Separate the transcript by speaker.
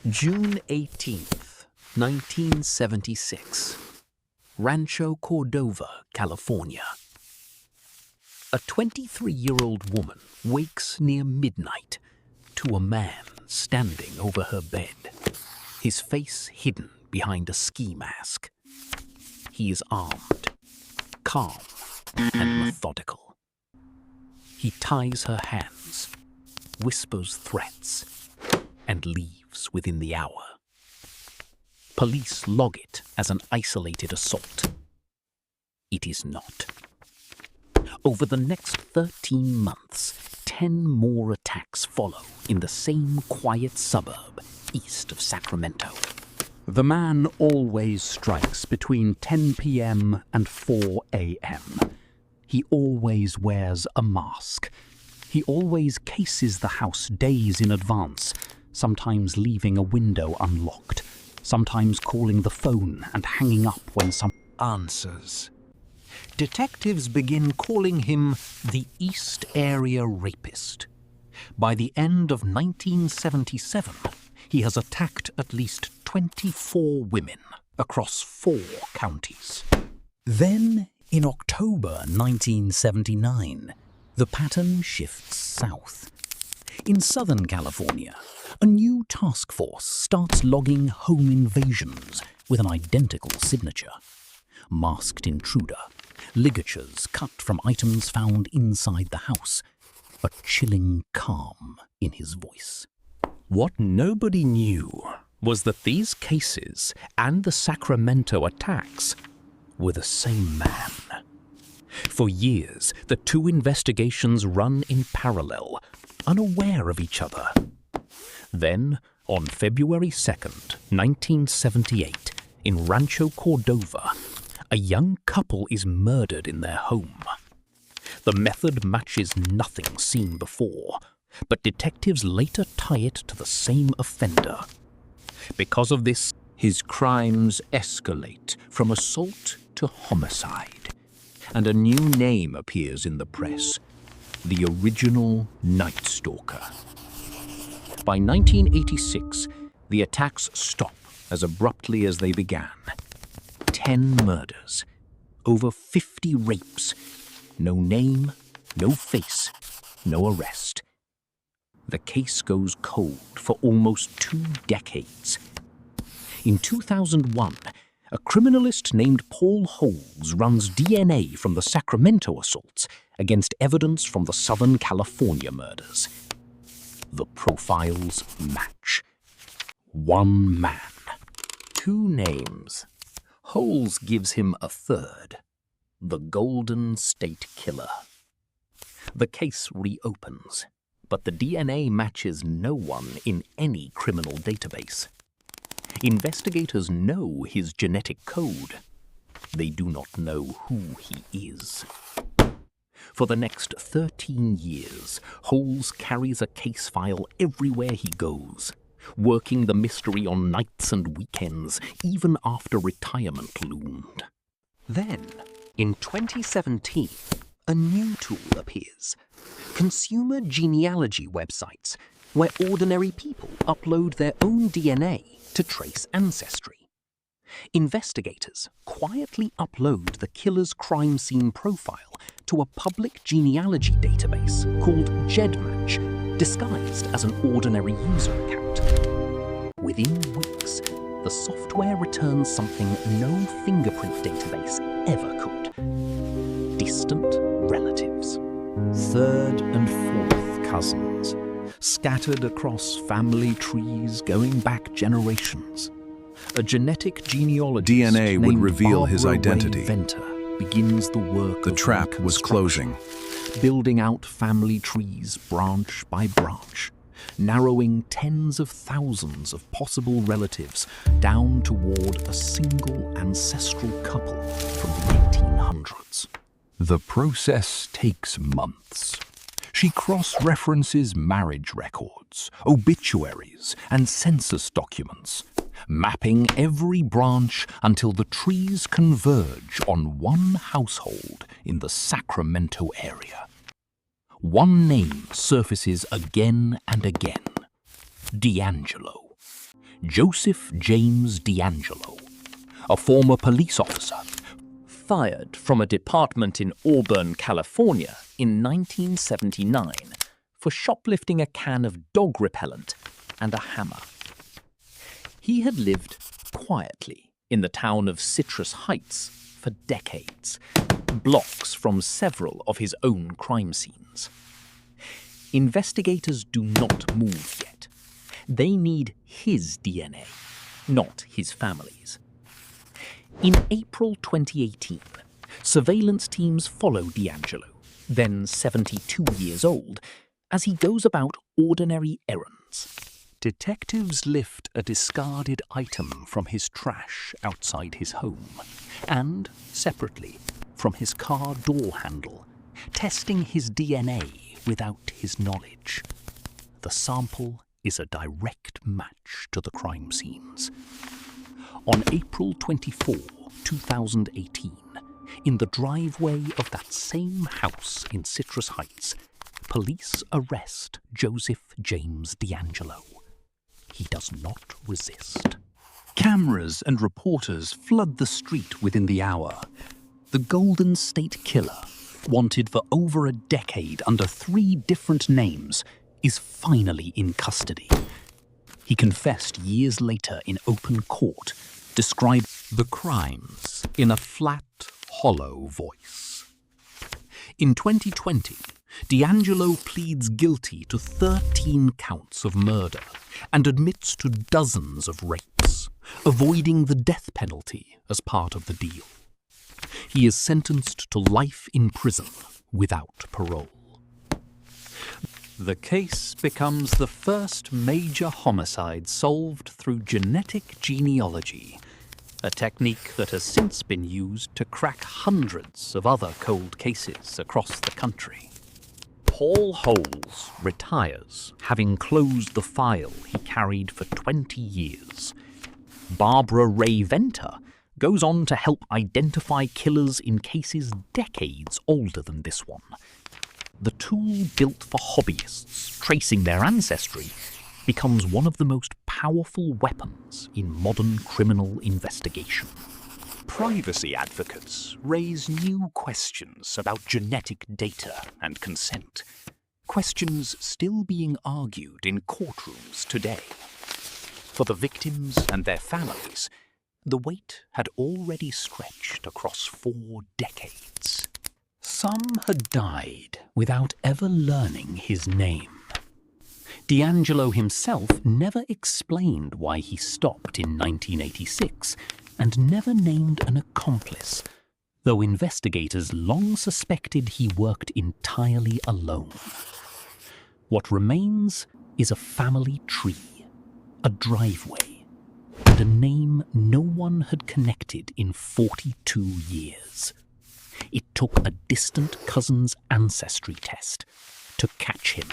Speaker 1: June 18th, 1976. Rancho Cordova, California. A 23-year-old woman wakes near midnight to a man standing over her bed, his face hidden behind a ski mask. He is armed, calm, and methodical. He ties her hands, whispers threats, and leaves within the hour. Police log it as an isolated assault. It is not. Over the next 13 months, 10 more attacks follow in the same quiet suburb east of Sacramento.
Speaker 2: The man always strikes between 10 p.m. and 4 a.m. He always wears a mask. He always cases the house days in advance, sometimes leaving a window unlocked, sometimes calling the phone and hanging up when some
Speaker 1: answers. Detectives begin calling him the East Area Rapist. By the end of 1977, he has attacked at least 24 women across 4 counties. Then, in October 1979, the pattern shifts south. In Southern California, a new task force starts logging home invasions with an identical signature. Masked intruder, ligatures cut from items found inside the house, a chilling calm in his voice. What nobody knew was that these cases and the Sacramento attacks were the same man. For years, the 2 investigations run in parallel, unaware of each other. Then, on February 2nd, 1978, in Rancho Cordova, a young couple is murdered in their home. The method matches nothing seen before, but detectives later tie it to the same offender. Because of this, his crimes escalate from assault to homicide, and a new name appears in the press: the original Night Stalker. By 1986, the attacks stop as abruptly as they began. 10 murders, over 50 rapes, no name, no face, no arrest. The case goes cold for almost 2 decades. In 2001, a criminalist named Paul Holes runs DNA from the Sacramento assaults against evidence from the Southern California murders. The profiles match. 1 man. 2 names. Holes gives him a third: the Golden State Killer. The case reopens, but the DNA matches no one in any criminal database. Investigators know his genetic code. They do not know who he is. For the next 13 years, Holes carries a case file everywhere he goes, working the mystery on nights and weekends, even after retirement loomed. Then, in 2017, a new tool appears: consumer genealogy websites, where ordinary people upload their own DNA to trace ancestry. Investigators quietly upload the killer's crime scene profile to a public genealogy database called GEDmatch, disguised as an ordinary user account. Within weeks, the software returns something no fingerprint database ever could: distant relatives. 3rd and 4th cousins, scattered across family trees going back generations. A genetic genealogist
Speaker 3: DNA would
Speaker 1: named
Speaker 3: reveal his
Speaker 1: Barbara
Speaker 3: identity.
Speaker 1: Ray Venter begins the work
Speaker 3: The
Speaker 1: of
Speaker 3: trap was closing.
Speaker 1: building out family trees branch by branch, narrowing tens of thousands of possible relatives down toward a single ancestral couple from the 1800s.
Speaker 2: The process takes months. She cross-references marriage records, obituaries, and census documents, mapping every branch until the trees converge on one household in the Sacramento area. One name surfaces again and again: D'Angelo.
Speaker 1: Joseph James D'Angelo, a former police officer,
Speaker 3: Fired from a department in Auburn, California in 1979 for shoplifting a can of dog repellent and a hammer. He had lived quietly in the town of Citrus Heights for decades, blocks from several of his own crime scenes. Investigators do not move yet. They need his DNA, not his family's. In April 2018, surveillance teams follow D'Angelo, then 72 years old, as he goes about ordinary errands.
Speaker 2: Detectives lift a discarded item from his trash outside his home, and, separately, from his car door handle, testing his DNA without his knowledge. The sample is a direct match to the crime scenes. On April 24, 2018, in the driveway of that same house in Citrus Heights, police arrest Joseph James D'Angelo. He does not resist. Cameras and reporters flood the street within the hour. The Golden State Killer, wanted for over a decade under 3 different names, is finally in custody. He confessed years later in open court, described the crimes in a flat, hollow voice. In 2020, D'Angelo pleads guilty to 13 counts of murder and admits to dozens of rapes, avoiding the death penalty as part of the deal. He is sentenced to life in prison without parole. The case becomes the first major homicide solved through genetic genealogy, a technique that has since been used to crack hundreds of other cold cases across the country. Paul Holes retires, having closed the file he carried for 20 years. Barbara Ray Venter goes on to help identify killers in cases decades older than this one. The tool built for hobbyists tracing their ancestry becomes one of the most powerful weapons in modern criminal investigation. Privacy advocates raise new questions about genetic data and consent, questions still being argued in courtrooms today. For the victims and their families, the wait had already stretched across 4 decades. Some had died without ever learning his name. D'Angelo himself never explained why he stopped in 1986 and never named an accomplice, though investigators long suspected he worked entirely alone. What remains is a family tree, a driveway, and a name no one had connected in 42 years. It took a distant cousin's ancestry test to catch him.